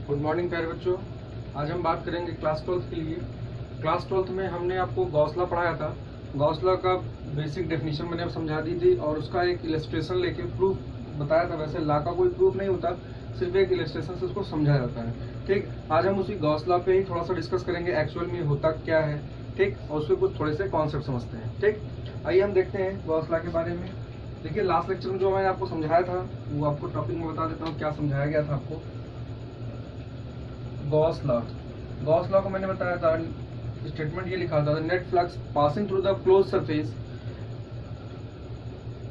Good morning प्यारे बच्चों। आज हम बात करेंगे क्लास 12th के लिए। क्लास 12th में हमने आपको गॉस लॉ पढ़ाया था। गॉस लॉ का बेसिक डेफिनेशन मैंने अब समझा दी थी और उसका एक इलस्ट्रेशन लेके प्रूफ बताया था। वैसे लॉ का कोई प्रूफ नहीं होता, सिर्फ एक इलस्ट्रेशन से उसको समझाया जाता है। ठीक, आज हम उसी गॉस लॉ पे ही थोड़ा सा डिस्कस करेंगे, एक्चुअल में होता क्या है। ठीक, और उसके कुछ थोड़े से कॉन्सेप्ट समझते हैं। ठीक, आइए हम देखते हैं गॉस लॉ के बारे में। देखिए, लास्ट लेक्चर में जो मैंने आपको समझाया था वो आपको टॉपिक में बता देता हूँ क्या समझाया गया था आपको। गॉस लॉ को मैंने बताया था, स्टेटमेंट ये लिखा था, net flux passing through the close surface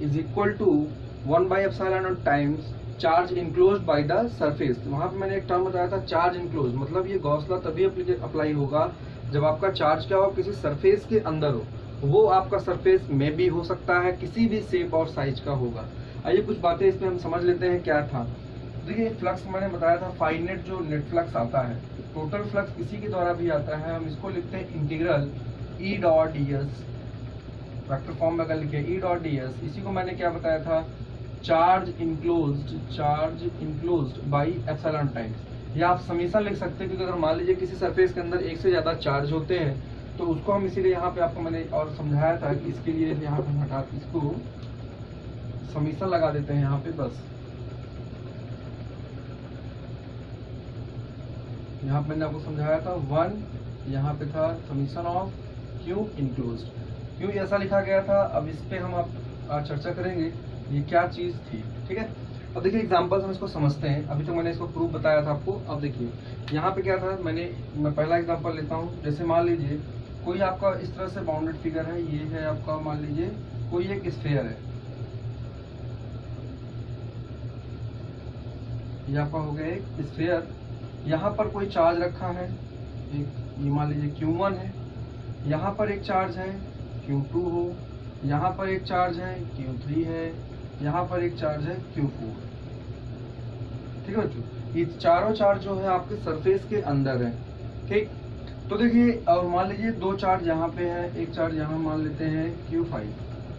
is equal to 1/ε times charge enclosed by the surface. वहां पे मैंने एक टर्म बताया था, चार्ज इनक्लोज। मतलब ये गॉस लॉ तभी अप्लाई होगा जब आपका चार्ज क्या हो, किसी सरफेस के अंदर हो। वो आपका सरफेस में भी हो सकता है, किसी भी शेप और साइज का होगा। आइए कुछ बातें इसमें हम समझ लेते हैं क्या था। देखिए, फ्लक्स मैंने बताया था, फाइनेट जो नेट फ्लक्स आता है, टोटल फ्लक्स इसी के द्वारा भी आता है। हम इसको लिखते हैं integral E dot D S, vector form में अगर लिखे ई डॉट डी एस, इसी को मैंने क्या बताया था, charge enclosed by epsilon times. या आप समीशन लिख सकते हैं, क्योंकि अगर मान लीजिए किसी सरफेस के अंदर एक से ज्यादा चार्ज होते हैं तो उसको हम इसीलिए यहाँ पे आपको मैंने और समझाया था कि इसके लिए यहाँ पे हटा इसको समीशन लगा देते हैं यहाँ पे। बस यहाँ पे मैंने आपको समझाया था 1, यहाँ पे था समीशन ऑफ क्यू इनक्लोज्ड। क्यों ऐसा लिखा गया था, अब इस पे हम आप चर्चा करेंगे ये क्या चीज थी। ठीक है, अब देखिए एग्जांपल्स हम इसको समझते हैं। अभी तक मैंने इसको प्रूफ बताया था आपको। अब देखिए यहाँ पे क्या था, मैं पहला एग्जांपल लेता हूँ। जैसे मान लीजिए कोई आपका इस तरह से बाउंडेड फिगर है, ये है आपका, मान लीजिए कोई एक स्फीयर है, ये आपका हो गया एक स्फीयर। यहाँ पर कोई चार्ज रखा है, एक ये मान लीजिए Q1 है। यहाँ पर एक चार्ज है Q2 हो, यहाँ पर एक चार्ज है Q3 है, यहाँ पर एक चार्ज है Q4। ठीक है बच्चों, ये चारों चार्ज जो है आपके सरफेस के अंदर है। ठीक, तो देखिए, और मान लीजिए दो चार्ज यहाँ पे है, एक चार्ज यहाँ मान लेते हैं Q5,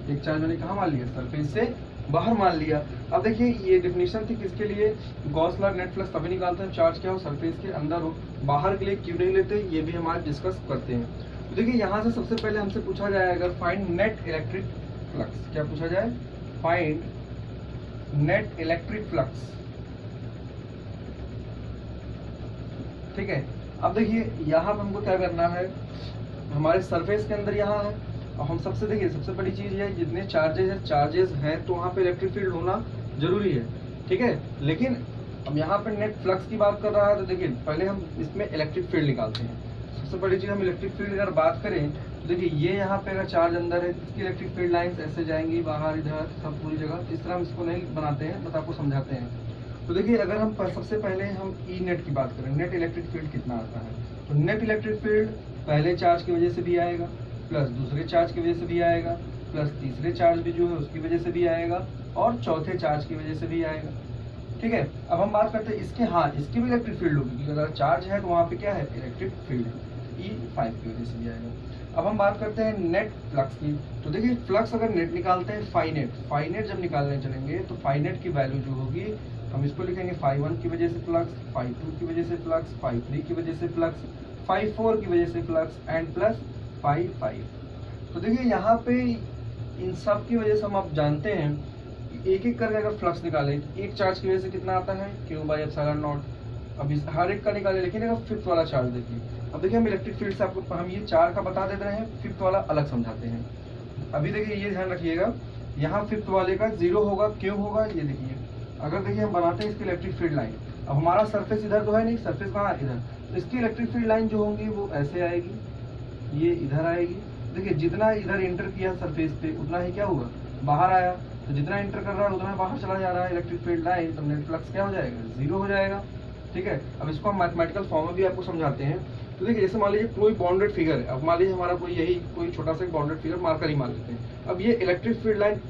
एक चार्ज मैंने कहाँ मान लिया, सरफेस से बाहर मान लिया। अब देखिए ये डेफिनेशन थी किसके लिए, गॉस लॉ नेट फ्लक्स तभी निकालते हैं चार्ज क्या हो, सरफेस के अंदर हो, बाहर के लिए क्यों नहीं लेते, ये भी हम आज डिस्कस करते हैं। तो देखिए यहाँ से सबसे पहले हमसे पूछा जाए, अगर फाइंड नेट इलेक्ट्रिक फ्लक्स, क्या पूछा जाए, फाइंड नेट इलेक्ट्रिक फ्लक्स। ठीक है, अब देखिए यहाँ पर हमको क्या करना है, हमारे सरफेस के अंदर यहाँ है। अब हम सबसे देखिए, सबसे बड़ी चीज है, जितने चार्जेस हैं तो वहाँ पे इलेक्ट्रिक फील्ड होना जरूरी है। ठीक है, लेकिन अब यहाँ पे नेट फ्लक्स की बात कर रहा है, तो देखिए पहले हम इसमें इलेक्ट्रिक फील्ड निकालते हैं। सबसे बड़ी चीज, हम इलेक्ट्रिक फील्ड अगर बात करें तो देखिए ये यहाँ पे अगर चार्ज अंदर है, इसकी इलेक्ट्रिक फील्ड लाइन्स ऐसे जाएंगी बाहर, इधर सब पूरी जगह। इस तरह हम इसको नहीं बनाते हैं, बस आपको समझाते हैं। तो देखिए अगर हम सबसे पहले हम ई नेट की बात करें, नेट इलेक्ट्रिक फील्ड कितना आता है, तो नेट इलेक्ट्रिक फील्ड पहले चार्ज की वजह से भी आएगा, प्लस दूसरे चार्ज की वजह से भी आएगा, प्लस तीसरे चार्ज भी जो है उसकी वजह से भी आएगा, और चौथे चार्ज की वजह से भी आएगा। ठीक है, अब हम बात करते हैं इसके, हाँ इसकी भी इलेक्ट्रिक फील्ड होगी, क्योंकि अगर चार्ज है तो वहाँ पे क्या है, इलेक्ट्रिक फील्ड, E5 की वजह से भी आएगा। अब हम बात करते हैं नेट फ्लक्स की। तो देखिए फ्लक्स अगर नेट निकालते हैं, फाइनेट जब निकालने चलेंगे तो फाइनेट की वैल्यू जो होगी, हम इसको लिखेंगे φ1 की वजह से फ्लक्स, φ2 की वजह से फ्लक्स, φ3 की वजह से फ्लक्स, φ4 की वजह से फ्लक्स, एंड प्लस φ5। तो देखिए यहाँ पे इन सब की वजह से हम आप जानते हैं, एक एक करके अगर फ्लक्स निकालें, एक चार्ज की वजह से कितना आता है, Q/ε0। अब इस हर एक का निकाले, लेकिन अगर फिफ्थ वाला चार्ज देखिए, अब देखिए हम इलेक्ट्रिक फील्ड से आपको, हम ये चार का बता देते हैं, फिफ्थ वाला अलग समझाते हैं। अभी देखिए ये ध्यान रखिएगा, यहाँ फिफ्थ वाले का 0 होगा, क्यों होगा, ये देखिए अगर देखिए हम बनाते हैं इसकी इलेक्ट्रिक फील्ड लाइन। अब हमारा सरफेस इधर तो है नहीं, सरफेस कहाँ है, इधर, तो इसकी इलेक्ट्रिक फील्ड लाइन जो होंगी वो ऐसे आएगी, ये इधर आएगी। देखिए जितना इधर एंटर किया सरफेस पे उतना ही क्या हुआ, बाहर आया, तो जितना एंटर कर रहा है उतना बाहर चला जा रहा है इलेक्ट्रिक फील्ड लाइन, तो नेट फ्लक्स क्या हो जाएगा, 0 हो जाएगा। ठीक है, अब इसको हम मैथमेटिकल फॉर्म में भी आपको समझाते हैं। तो देखिए जैसे मान लीजिए कोई बाउंडेड फिगर है, अब मान लीजिए हमारा कोई छोटा सा बाउंडेड फिगर मार्कर ही मान लेते हैं। अब ये इलेक्ट्रिक फील्ड लाइन,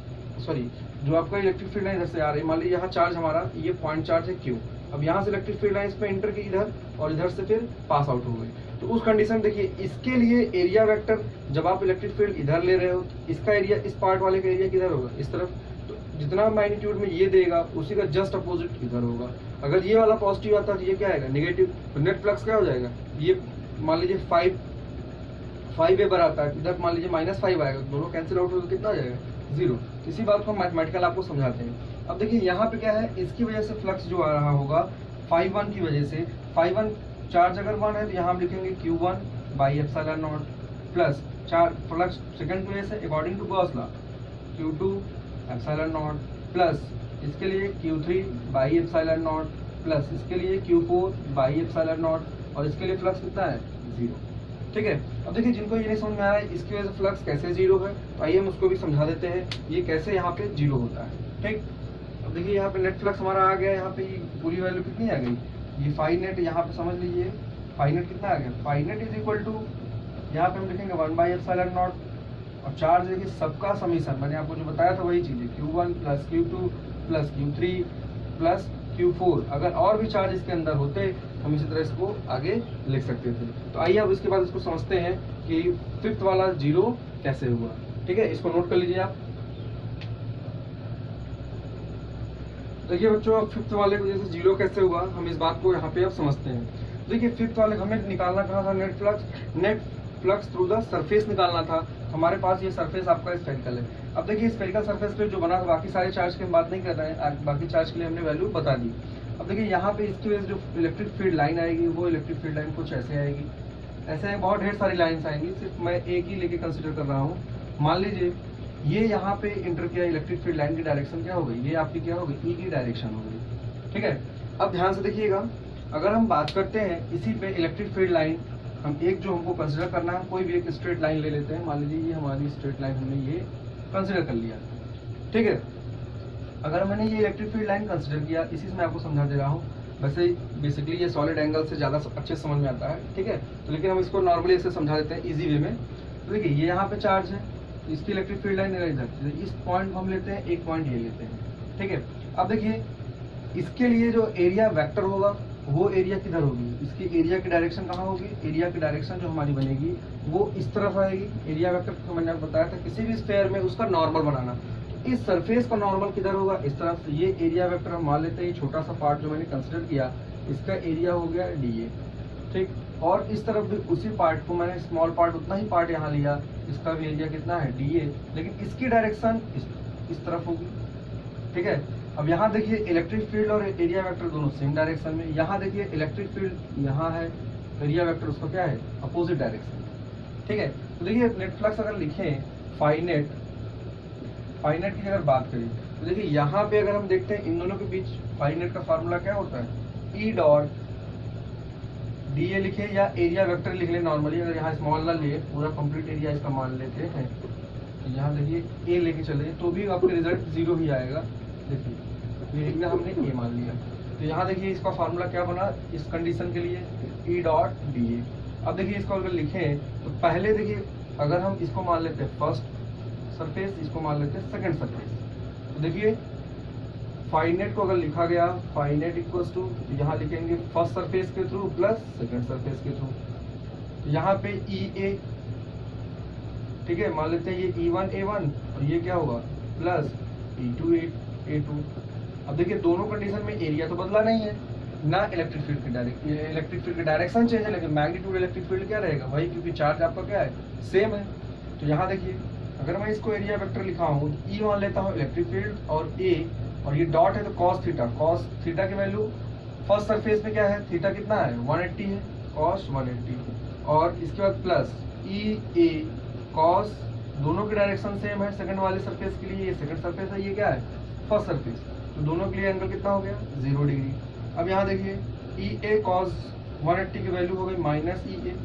सॉरी जो आपका इलेक्ट्रिक फील्ड लाइन इधर से आ रही है, मान लीजिए यहाँ चार्ज हमारा ये पॉइंट चार्ज है Q। अब यहाँ से इलेक्ट्रिक फील्ड लाइन इस पे एंटर की इधर, और इधर से फिर पास आउट हो गई। तो उस कंडीशन देखिए, इसके लिए एरिया वेक्टर, जब आप इलेक्ट्रिक फील्ड इधर ले रहे हो, इसका एरिया, इस पार्ट वाले का एरिया किधर होगा, इस तरफ। तो जितना मैग्नीट्यूड में ये देगा उसी का जस्ट अपोजिट इधर होगा। अगर ये वाला पॉजिटिव आता है तो ये क्या आएगा नेगेटिव, तो नेट फ्लक्स क्या हो जाएगा, ये मान लीजिए 5 वेबर आता है, इधर मान लीजिए -5 आएगा, दोनों कैंसिल आउट होकर कितना आ जाएगा 0। इसी बात को मैथमेटिकल आपको समझाते हैं। अब देखिए यहाँ पे क्या है, इसकी वजह से फ्लक्स जो आ रहा होगा 5-1 की वजह से, 5-1 चार्ज अगर 1 है तो यहाँ हम लिखेंगे Q1/ε0 plus charge flux second की वजह से according to Gauss law Q2/ε0 plus इसके लिए Q3/ε0 प्लस इसके लिए Q4/ε0 और इसके लिए फ्लक्स कितना है 0। ठीक है, अब देखिए जिनको ये नहीं समझ में आ रहा है इसकी वजह से फ्लक्स कैसे 0 है, तो आइए हम उसको भी समझा देते हैं ये कैसे यहाँ पे 0 होता है। ठीक, अब देखिए यहाँ पे नेट फ्लक्स हमारा आ गया, यहाँ पे पूरी वैल्यू कितनी आ गई, ये फाई नेट यहाँ पे समझ लीजिए फाई नेट कितना आ गया, phi net is equal to यहाँ पे हम लिखेंगे 1/ε0 और चार्ज देखिए सबका समीशन, मैंने आपको जो बताया था वही चीज़ है Q1 plus Q2 plus Q3 plus Q4। अगर और भी चार्ज इसके अंदर होते हम इसी तरह इसको आगे लिख सकते थे। तो आइए अब इसके बाद इसको समझते हैं कि 5th वाला 0 कैसे हुआ। ठीक है, इसको नोट कर लीजिए आप। देखिए बच्चों 5th वाले की वजह से 0 कैसे हुआ, हम इस बात को यहाँ पे अब समझते हैं। देखिए 5th वाले हमें निकालना कहाँ था, net flux through the surface निकालना था। हमारे पास ये सरफेस आपका स्फेरिकल है। अब देखिए स्फेरिकल सरफेस पे जो बना था, बाकी सारे चार्ज की हम बात नहीं कर रहे हैं, बाकी चार्ज के लिए हमने वैल्यू बता दी। अब देखिए यहाँ पे इसकी वजह से जो इलेक्ट्रिक फील्ड लाइन आएगी वो इलेक्ट्रिक फील्ड लाइन कुछ ऐसे आएगी, ऐसे बहुत ढेर सारी लाइन्स आएंगी, सिर्फ मैं एक ही लेके कंसिडर कर रहा हूँ। मान लीजिए ये यहाँ पे इंटर किया, इलेक्ट्रिक फील्ड लाइन की डायरेक्शन क्या हो गई, ये आपकी क्या हो गई, ई की डायरेक्शन हो गई। ठीक है, अब ध्यान से देखिएगा, अगर हम बात करते हैं इसी पे इलेक्ट्रिक फील्ड लाइन, हम एक जो हमको कंसिडर करना है, कोई भी एक स्ट्रेट लाइन ले लेते हैं। मान लीजिए ये हमारी स्ट्रेट लाइन हमने ये कंसिडर कर लिया। ठीक है, अगर मैंने ये इलेक्ट्रिक फील्ड लाइन कंसिडर किया, इसी से मैं आपको समझा दे रहा हूँ। वैसे बेसिकली ये सॉलिड एंगल से ज़्यादा अच्छे समझ में आता है। ठीक है, तो लेकिन हम इसको नॉर्मली ऐसे समझा देते हैं इजी वे में। तो देखिए ये यहाँ पे चार्ज है, इसकी इलेक्ट्रिक फील्ड लाइन इधर, इस पॉइंट हम लेते हैं, एक पॉइंट ये लेते हैं। ठीक है, अब देखिए इसके लिए जो एरिया वेक्टर होगा वो एरिया किधर होगी, इसकी एरिया की डायरेक्शन कहाँ होगी, एरिया की डायरेक्शन जो हमारी बनेगी वो इस तरफ आएगी। एरिया वेक्टर तो मैंने आपको बताया था किसी भी स्फीयर में उसका नॉर्मल बनाना, तो इस सरफेस का नॉर्मल किधर होगा, इस तरफ। ये एरिया वेक्टर हम मान लेते हैं, ये छोटा सा पार्ट जो मैंने कंसिडर किया इसका एरिया हो गया DA। ठीक, और इस तरफ भी उसी पार्ट को मैंने स्मॉल पार्ट उतना ही पार्ट यहाँ लिया, इसका भी एरिया कितना है DA, लेकिन इसकी डायरेक्शन इस तरफ होगी। ठीक है, अब यहाँ देखिए इलेक्ट्रिक फील्ड और एरिया वेक्टर दोनों सेम डायरेक्शन में। यहाँ देखिए इलेक्ट्रिक फील्ड यहाँ है, एरिया वेक्टर उसका क्या है, अपोजिट डायरेक्शन में। ठीक है, तो देखिए नेट फ्लक्स अगर लिखें फाई नेट की अगर बात करें तो देखिए यहाँ पे अगर हम देखते हैं इन दोनों के बीच फाई नेट का फार्मूला क्या होता है, E डॉट DA लिखे या एरिया वेक्टर लिख ले नॉर्मली। अगर यहाँ स्मॉल ना ले, पूरा कंप्लीट एरिया इसका मान लेते हैं, तो यहाँ देखिए A लेके चले तो भी आपका रिजल्ट 0 ही आएगा। देखिए ये एरिया हमने A मान लिया, तो यहाँ देखिए इसका फार्मूला क्या बना इस कंडीशन के लिए, E डॉट DA। अब देखिए इसको अगर लिखें तो पहले देखिए अगर हम इसको मान लेते हैं फर्स्ट सरफेस, इसको मान लेते हैं सेकंड सरफेस, तो देखिए फाई नेट को अगर लिखा गया फाई नेट इक्वल्स टू, यहाँ लिखेंगे फर्स्ट सरफेस के थ्रू प्लस सेकंड सरफेस के थ्रू, तो यहाँ पे EA। ठीक है, मान लेते हैं ये E1 A1 और ये क्या होगा प्लस E2 A2। अब देखिए दोनों कंडीशन में एरिया तो बदला नहीं है ना, इलेक्ट्रिक फील्ड की डायरेक्शन चेंज है, लेकिन मैग्नीट्यूड इलेक्ट्रिक फील्ड क्या रहेगा वही, क्योंकि चार्ज आपका क्या है सेम है। तो यहाँ देखिए अगर मैं इसको एरिया वेक्टर लिखा हूँ, E मान लेता हूँ इलेक्ट्रिक फील्ड और A, और ये डॉट है तो cos थीटा की वैल्यू फर्स्ट सरफेस में क्या है, थीटा कितना है 180 है, cos 180, और इसके बाद प्लस EA cos, दोनों की डायरेक्शन सेम है सेकंड वाले सरफेस के लिए, ये सेकंड सरफेस है, ये क्या है फर्स्ट सरफेस, तो दोनों के लिए एंगल कितना हो गया 0 डिग्री। अब यहाँ देखिए EA cos 180 की वैल्यू हो गई माइनस EA,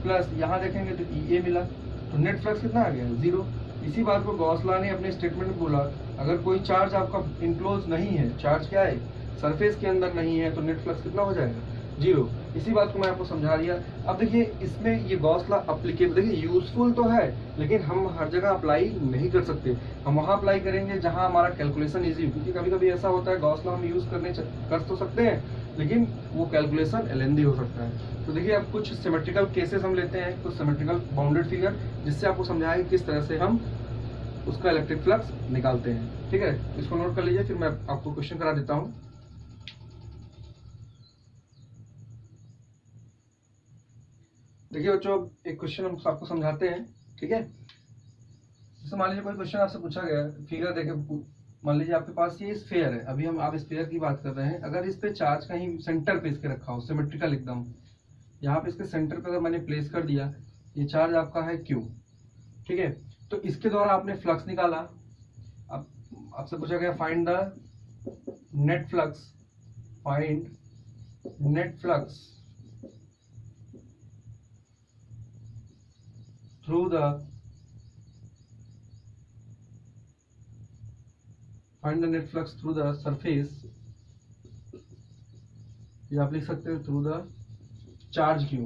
प्लस यहाँ देखेंगे तो EA मिला, तो नेट फ्लक्स कितना आ गया 0। इसी बात को गॉस लॉ ने अपने स्टेटमेंट में बोला, अगर कोई चार्ज आपका इनक्लोज नहीं है, चार्ज क्या है सरफेस के अंदर नहीं है, तो नेट फ्लक्स कितना हो जाएगा 0। इसी बात को मैं आपको समझा दिया। अब देखिए इसमें ये गॉस लॉ अप्लीकेबल, देखिए यूजफुल तो है लेकिन हम हर जगह अप्लाई नहीं कर सकते, हम वहाँ अप्लाई करेंगे जहाँ हमारा कैलकुलेशन ईजी हो, क्योंकि कभी कभी ऐसा होता है गॉस लॉ हम यूज कर तो सकते हैं लेकिन वो कैलकुलेशन लेंदी हो सकता है। तो देखिए अब कुछ सिमेट्रिकल केसेस हम लेते हैं, कुछ सिमेट्रिकल बाउंडेड फिगर, जिससे आपको समझाएं किस तरह से हम उसका इलेक्ट्रिक फ्लक्स निकालते हैं। ठीक है, इसको नोट कर लीजिए, फिर मैं आपको क्वेश्चन करा देता हूं। देखिए बच्चों, अब एक क्वेश्चन हम आपको समझाते हैं। ठीक है, जैसे मान लीजिए कोई क्वेश्चन आपसे पूछा गया, फिगर देखे, मान लीजिए आपके पास ये स्फीयर है, अभी हम आप स्फीयर की बात कर रहे हैं, अगर इस पे चार्ज कहीं सेंटर पे इसके रखा हो, सिमेट्रिकल एकदम, यहाँ पे इसके सेंटर पे अगर मैंने प्लेस कर दिया, ये चार्ज आपका है Q। ठीक है, तो इसके द्वारा आपने फ्लक्स निकाला। अब आपसे पूछा गया find the net flux, find net flux through the, find the net flux through the surface, या आप लिख सकते हैं थ्रू द चार्ज Q।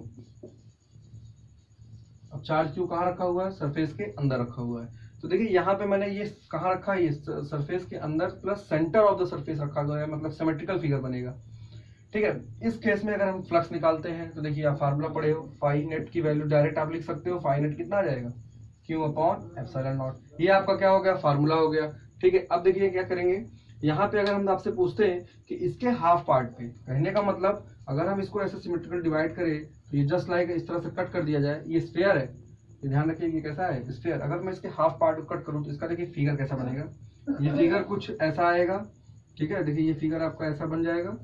अब चार्ज Q कहाँ रखा हुआ है? सरफेस के अंदर रखा हुआ है। तो देखिए यहाँ पे मैंने ये कहाँ रखा है? ये सरफेस के अंदर plus centre of the surface रखा गया है, मतलब सिमेट्रिकल फिगर बनेगा। ठीक है, इस केस में अगर हम फ्लक्स निकालते हैं तो देखिए आप फार्मूला पढ़े हो, फाई नेट की वैल्यू डायरेक्ट आप लिख सकते हो, फाई नेट कितना आ जाएगा? Q upon epsilon not. ये आपका क्या हो गया? फार्मूला हो गया। ठीक है, अब देखिए क्या करेंगे, यहाँ पे अगर हम आपसे पूछते हैं कि इसके हाफ पार्ट पे, कहने का मतलब अगर हम इसको ऐसे सिमेट्रिकल डिवाइड करें तो ये जस्ट लाइक इस तरह से कट कर दिया जाए, ये स्फीयर है, ये ध्यान रखिए, ये कैसा है? स्फीयर। अगर मैं इसके हाफ पार्ट को कट करूं तो इसका देखिए फिगर कैसा बनेगा, ये फिगर कुछ ऐसा आएगा। ठीक है, देखिए ये फिगर आपका ऐसा बन जाएगा।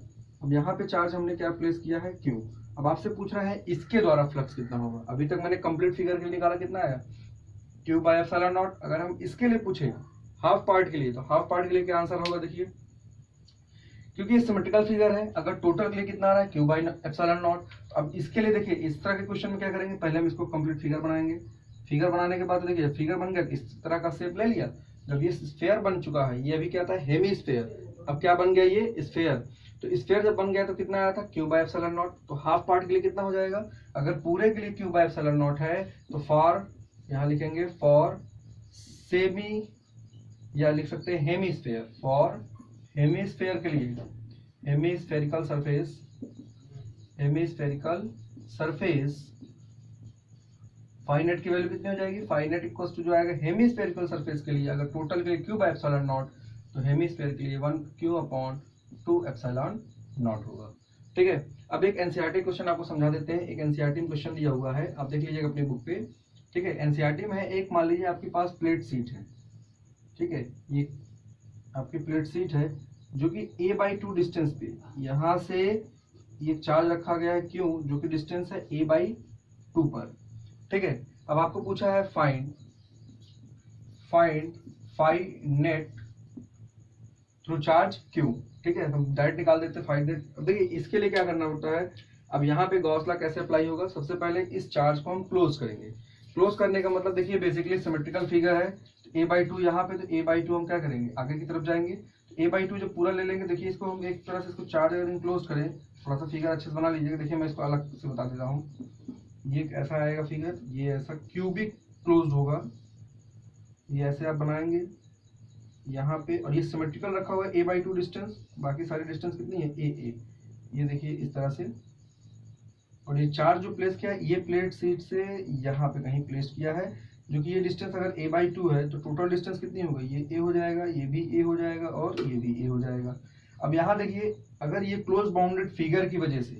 अब यहाँ पे चार्ज हमने क्या प्लेस किया है? Q। अब आपसे पूछ रहा है इसके द्वारा फ्लक्स कितना होगा। अभी तक मैंने कंप्लीट फिगर के लिए निकाला, कितना आया? Q by epsilon not. अगर हम इसके लिए पूछे हाफ पार्ट के लिए, तो हाफ पार्ट के लिए क्या आंसर होगा? देखिए, क्योंकि ये सिमेट्रिकल फिगर है, अगर टोटल के लिए कितना आ रहा है? Q by epsilon not. अब इसके लिए देखिए इस तरह के क्वेश्चन में क्या करेंगे, पहले हम इसको कंप्लीट फिगर बनाएंगे। फिगर बनाने के बाद देखिए फिगर बन गया, इस तरह का शेप ले लिया। जब ये स्फीयर बन चुका है, ये अभी क्या था? Hemisphere. अब क्या बन गया? ये स्फीयर। तो स्फीयर जब बन गया तो कितना आया था? Q by epsilon not. तो हाफ पार्ट के लिए कितना हो जाएगा? अगर पूरे के लिए Q बाय एप्सिलॉन नॉट है तो फॉर, यहाँ लिखेंगे फॉर सेमी, या लिख सकते हैं हेमीस्फीयर। फॉर हेमीस्फीयर के लिए, hemispherical surface, hemispherical surface, phi net की वैल्यू कितनी हो जाएगी? फाई नेट इक्वल्स टू जो आएगा हेमीस्फेरिकल सरफेस के लिए, अगर टोटल के लिए Q बाय एप्सिलॉन नॉट, तो हेमीस्फीयर के लिए 1Q अपॉन 2 एप्सिलॉन नॉट होगा। ठीक है, अब एक एनसीईआरटी क्वेश्चन आपको समझा देते हैं। एक एनसीईआरटी में क्वेश्चन दिया हुआ है, आप देख लीजिएगा अपनी बुक पे। ठीक है, एनसीईआरटी में है, एक मान लीजिए आपके पास प्लेट सीट है। ठीक है, ये आपकी प्लेट सीट है जो कि a/2 डिस्टेंस पे, यहाँ से ये चार्ज रखा गया है Q, जो कि डिस्टेंस है a/2 पर। ठीक है, अब आपको पूछा है find phi net through charge Q। ठीक है, हम डायरेक्ट निकाल देते हैं फाइंड नेट। अब देखिए इसके लिए क्या करना होता है, अब यहाँ पे गॉस लॉ कैसे अप्लाई होगा? सबसे पहले इस चार्ज को हम क्लोज करेंगे। क्लोज करने का मतलब देखिए बेसिकली सिमेट्रिकल फिगर है, a/2 यहाँ पे, तो a/2 हम क्या करेंगे? आगे की तरफ जाएंगे, तो a/2 जब पूरा ले लेंगे, देखिए इसको हम एक तरह से इसको चार्ज अगर क्लोज करें, थोड़ा सा फिगर अच्छे से बना लीजिएगा। देखिए मैं इसको अलग से बता देता हूँ, ये ऐसा आएगा फिगर, ये ऐसा क्यूबिक क्लोज होगा, ये ऐसे आप बनाएंगे यहाँ पे, और ये सिमेट्रिकल रखा हुआ है a/2 डिस्टेंस, बाकी सारी डिस्टेंस कितनी है? a। ये देखिए इस तरह से, और ये चार्ज जो प्लेस किया है, ये प्लेट सीट से यहाँ पे कहीं प्लेस किया है, जो कि ये डिस्टेंस अगर a/2 है तो टोटल डिस्टेंस कितनी होगी? ये a हो जाएगा, ये भी a हो जाएगा, और ये भी a हो जाएगा। अब यहाँ देखिए, अगर ये क्लोज बाउंडेड फिगर की वजह से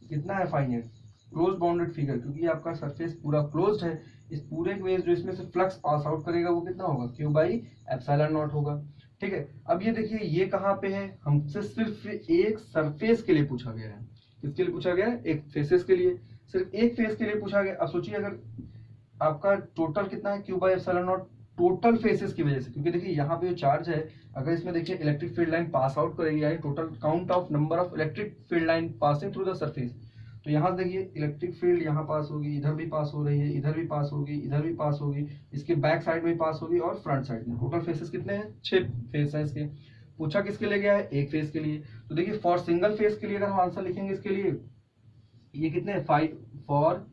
कितना है phi net? Close bounded figure, क्योंकि आपका सरफेस पूरा क्लोज्ड है, इस पूरे में जो इसमें से फ्लक्स पास आउट करेगा वो कितना होगा? Q बाई एप्सिलॉन नॉट होगा। ठीक है, अब ये देखिए ये कहाँ पे है? हमसे सिर्फ एक सरफेस के लिए पूछा गया है। किसके लिए पूछा गया है? एक फेसेस के लिए, सिर्फ एक फेस के लिए पूछा गया। अब सोचिए अगर आपका टोटल कितना है? Q by epsilon not, total faces की वजह से, क्योंकि देखिए यहाँ पे जो चार्ज है, अगर इसमें देखिए electric field line pass out करेगी, यानी total count of number of electric field line passing through the surface, तो यहाँ देखिए इलेक्ट्रिक फील्ड यहाँ पास होगी, इधर भी पास हो रही है, इधर भी पास होगी, इधर भी पास होगी, इसके बैक साइड में पास होगी, और फ्रंट साइड में। टोटल फेसेस कितने हैं? 6 फेस है इसके। पूछा किसके लिए गया है? एक फेस के लिए। तो देखिए फॉर सिंगल फेस के लिए अगर हम आंसर लिखेंगे इसके लिए, ये कितने? 5। फॉर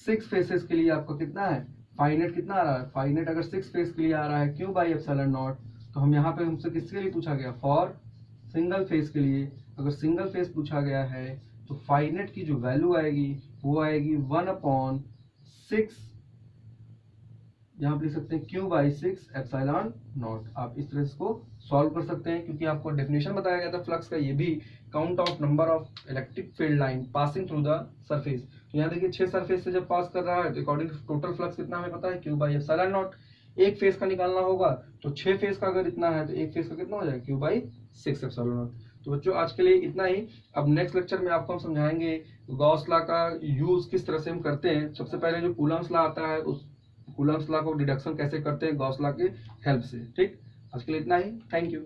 6 फेसेस के लिए आपका कितना है? फाई नेट कितना आ रहा है? फाई नेट अगर 6 फेस के लिए आ रहा है Q बाई एप्सिलॉन नॉट, तो हम यहाँ पे हमसे किसके लिए पूछा गया? फॉर सिंगल फेस के लिए। अगर सिंगल फेस पूछा गया है तो फाई नेट की जो वैल्यू आएगी वो आएगी 1/6 यहाँ पे लिख सकते हैं Q/6 एप्सिलॉन नॉट। आप इस तरह इसको सॉल्व कर सकते हैं, क्योंकि आपको डेफिनेशन बताया गया था फ्लक्स का, ये भी count of number of electric field line passing through the surface. तो यहाँ देखिए 6 सरफेस से जब पास कर रहा है तो अकॉर्डिंग टोटल फ्लक्स कितना हमें पता है, Q/एप्सिलॉन नॉट। एक फेस का निकालना होगा तो 6 फेस का अगर इतना है तो एक फेस का कितना हो जाएगा, Q/6 एप्सिलॉन नॉट। तो बच्चों आज के लिए इतना ही। अब नेक्स्ट लेक्चर में आपको हम समझाएंगे गॉस लॉ का यूज किस तरह से हम करते हैं। सबसे पहले जो कूलम्स लॉ आता है, उस कूलम्स लॉ को डिडक्शन कैसे करते हैं गॉस लॉ की हेल्प से। ठीक, आज के लिए इतना ही। Thank you.